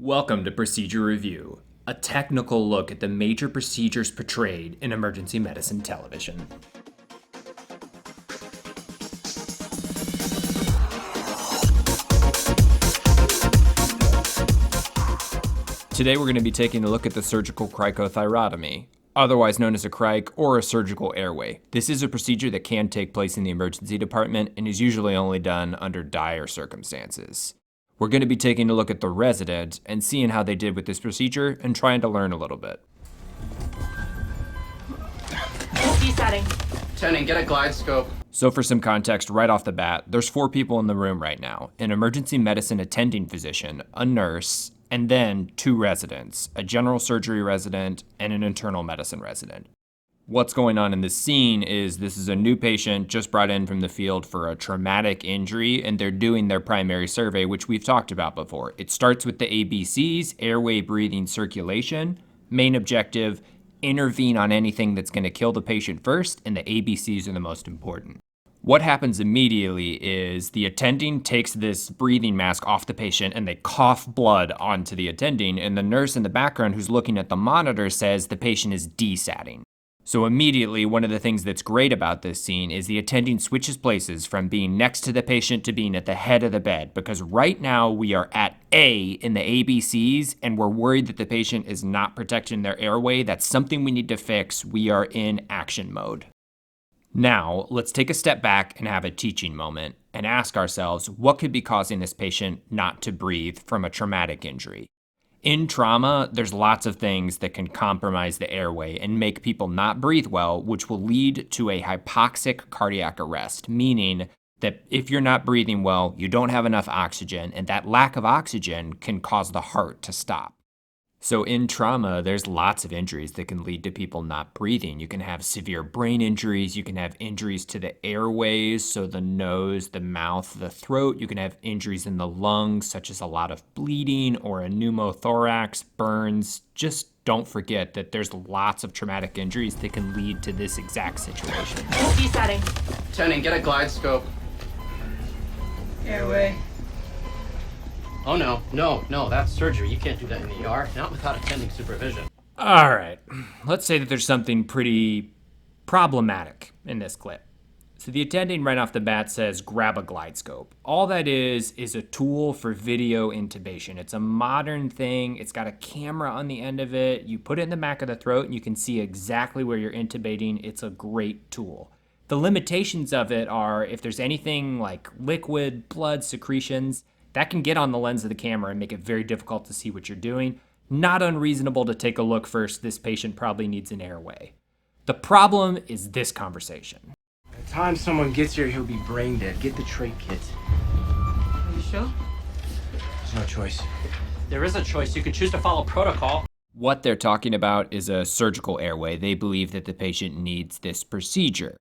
Welcome to Procedure Review, a technical look at the major procedures portrayed in emergency medicine television. Today we're going to be taking a look at the surgical cricothyroidotomy, otherwise known as a cric or a surgical airway. This is a procedure that can take place in the emergency department and is usually only done under dire circumstances. We're going to be taking a look at the resident and seeing how they did with this procedure and trying to learn a little bit. Setting. Tending, get a glide scope. So for some context right off the bat, there's 4 people in the room right now: an emergency medicine attending physician, a nurse, and then 2 residents, a general surgery resident and an internal medicine resident. What's going on in this scene is this is a new patient just brought in from the field for a traumatic injury, and they're doing their primary survey, which we've talked about before. It starts with the ABCs, airway, breathing, circulation. Main objective, intervene on anything that's going to kill the patient first, and the ABCs are the most important. What happens immediately is the attending takes this breathing mask off the patient and they cough blood onto the attending, and the nurse in the background who's looking at the monitor says the patient is desatting. So immediately, one of the things that's great about this scene is the attending switches places from being next to the patient to being at the head of the bed, because right now we are at A in the ABCs and we're worried that the patient is not protecting their airway. That's something we need to fix. We are in action mode. Now, let's take a step back and have a teaching moment and ask ourselves what could be causing this patient not to breathe from a traumatic injury. In trauma, there's lots of things that can compromise the airway and make people not breathe well, which will lead to a hypoxic cardiac arrest, meaning that if you're not breathing well, you don't have enough oxygen, and that lack of oxygen can cause the heart to stop. So in trauma, there's lots of injuries that can lead to people not breathing. You can have severe brain injuries. You can have injuries to the airways, so the nose, the mouth, the throat. You can have injuries in the lungs, such as a lot of bleeding or a pneumothorax, burns. Just don't forget that there's lots of traumatic injuries that can lead to this exact situation. Setting. Tending, get a glide scope. Airway. Oh no, that's surgery. You can't do that in the ER, not without attending supervision. All right, let's say that there's something pretty problematic in this clip. So the attending right off the bat says, grab a glide scope. All that is a tool for video intubation. It's a modern thing. It's got a camera on the end of it. You put it in the back of the throat and you can see exactly where you're intubating. It's a great tool. The limitations of it are if there's anything like liquid, blood, secretions, that can get on the lens of the camera and make it very difficult to see what you're doing. Not unreasonable to take a look first. This patient probably needs an airway. The problem is this conversation. By the time someone gets here, he'll be brain dead. Get the trait kit. Are you sure? There's no choice. There is a choice. You can choose to follow protocol. What they're talking about is a surgical airway. They believe that the patient needs this procedure.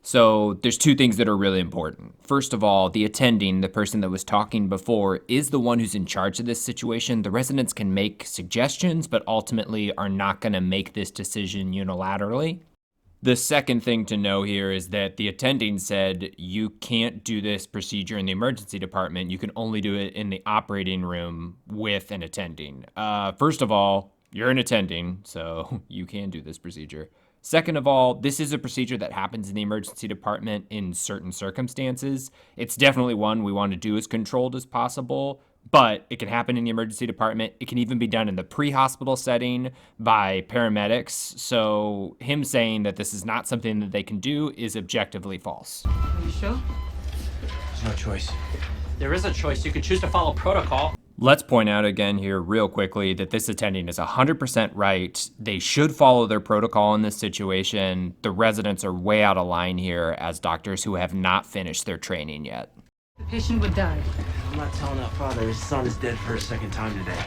So there's 2 things that are really important. First of all, the attending, the person that was talking before, is the one who's in charge of this situation. The residents can make suggestions, but ultimately are not going to make this decision unilaterally. The second thing to know here is that the attending said you can't do this procedure in the emergency department. You can only do it in the operating room with an attending. First of all, you're an attending, so you can do this procedure. Second of all, this is a procedure that happens in the emergency department in certain circumstances. It's definitely one we want to do as controlled as possible, but it can happen in the emergency department. It can even be done in the pre-hospital setting by paramedics. So him saying that this is not something that they can do is objectively false. Are you sure? There's no choice. There is a choice. You can choose to follow protocol. Let's point out again here real quickly that this attending is 100% right. They should follow their protocol in this situation. The residents are way out of line here as doctors who have not finished their training yet. The patient would die. I'm not telling that father his son is dead for a second time today.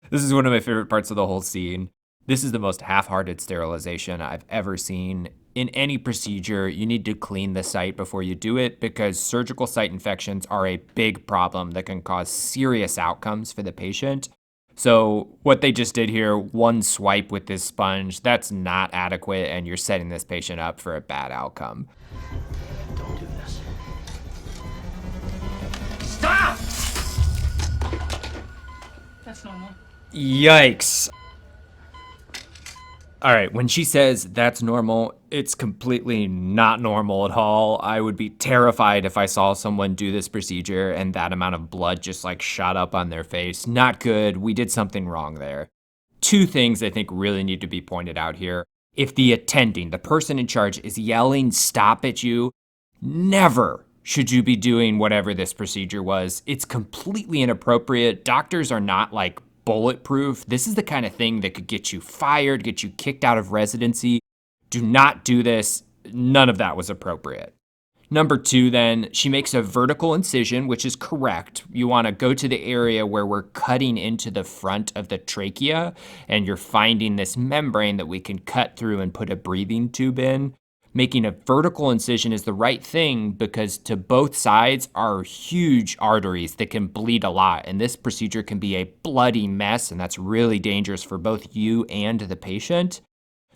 This is one of my favorite parts of the whole scene. This is the most half-hearted sterilization I've ever seen. In any procedure, you need to clean the site before you do it because surgical site infections are a big problem that can cause serious outcomes for the patient. So what they just did here, one swipe with this sponge, that's not adequate, and you're setting this patient up for a bad outcome. Don't do this. Stop! Yikes. All right, when she says that's normal, it's completely not normal at all. I would be terrified if I saw someone do this procedure and that amount of blood just like shot up on their face. Not good. We did something wrong there. Two things I think really need to be pointed out here. If the attending, the person in charge, is yelling stop at you, never should you be doing whatever this procedure was. It's completely inappropriate. Doctors are not like bulletproof. This is the kind of thing that could get you fired, get you kicked out of residency. Do not do this. None of that was appropriate. Number two, then, she makes a vertical incision, which is correct. You want to go to the area where we're cutting into the front of the trachea, and you're finding this membrane that we can cut through and put a breathing tube in. Making a vertical incision is the right thing because to both sides are huge arteries that can bleed a lot, and this procedure can be a bloody mess, and that's really dangerous for both you and the patient.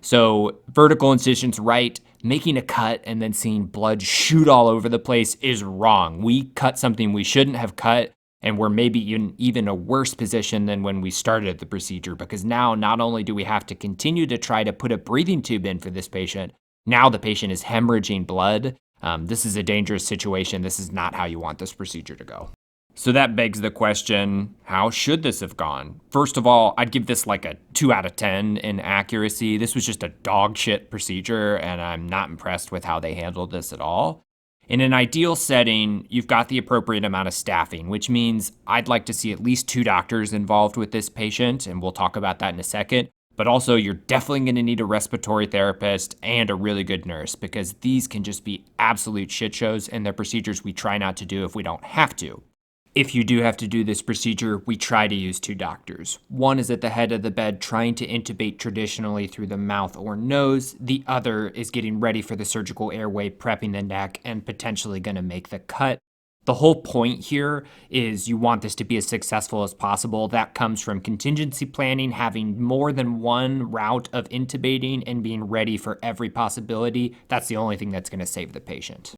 So vertical incision's right. Making a cut and then seeing blood shoot all over the place is wrong. We cut something we shouldn't have cut, and we're maybe in even a worse position than when we started the procedure, because now not only do we have to continue to try to put a breathing tube in for this patient, now the patient is hemorrhaging blood. This is a dangerous situation. This is not how you want this procedure to go. So that begs the question, how should this have gone? First of all, I'd give this like a 2 out of 10 in accuracy. This was just a dog shit procedure, and I'm not impressed with how they handled this at all. In an ideal setting, you've got the appropriate amount of staffing, which means I'd like to see at least 2 doctors involved with this patient, and we'll talk about that in a second. But also, you're definitely going to need a respiratory therapist and a really good nurse, because these can just be absolute shit shows, and they're procedures we try not to do if we don't have to. If you do have to do this procedure, we try to use 2 doctors. One is at the head of the bed trying to intubate traditionally through the mouth or nose. The other is getting ready for the surgical airway, prepping the neck, and potentially going to make the cut. The whole point here is you want this to be as successful as possible. That comes from contingency planning, having more than one route of intubating and being ready for every possibility. That's the only thing that's going to save the patient.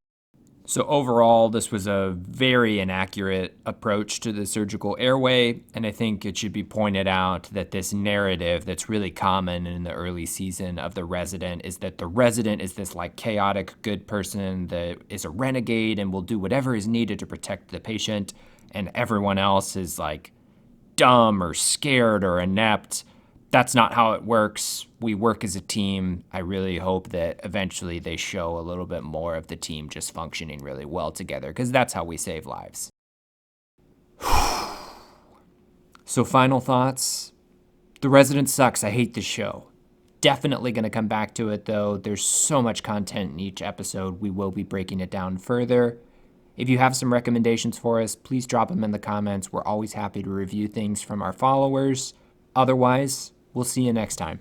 So overall, this was a very inaccurate approach to the surgical airway, and I think it should be pointed out that this narrative that's really common in the early season of The Resident is that the resident is this like chaotic good person that is a renegade and will do whatever is needed to protect the patient, and everyone else is like dumb or scared or inept. That's not how it works. We work as a team. I really hope that eventually they show a little bit more of the team just functioning really well together, because that's how we save lives. So final thoughts. The Resident sucks. I hate this show. Definitely going to come back to it, though. There's so much content in each episode. We will be breaking it down further. If you have some recommendations for us, please drop them in the comments. We're always happy to review things from our followers. Otherwise, we'll see you next time.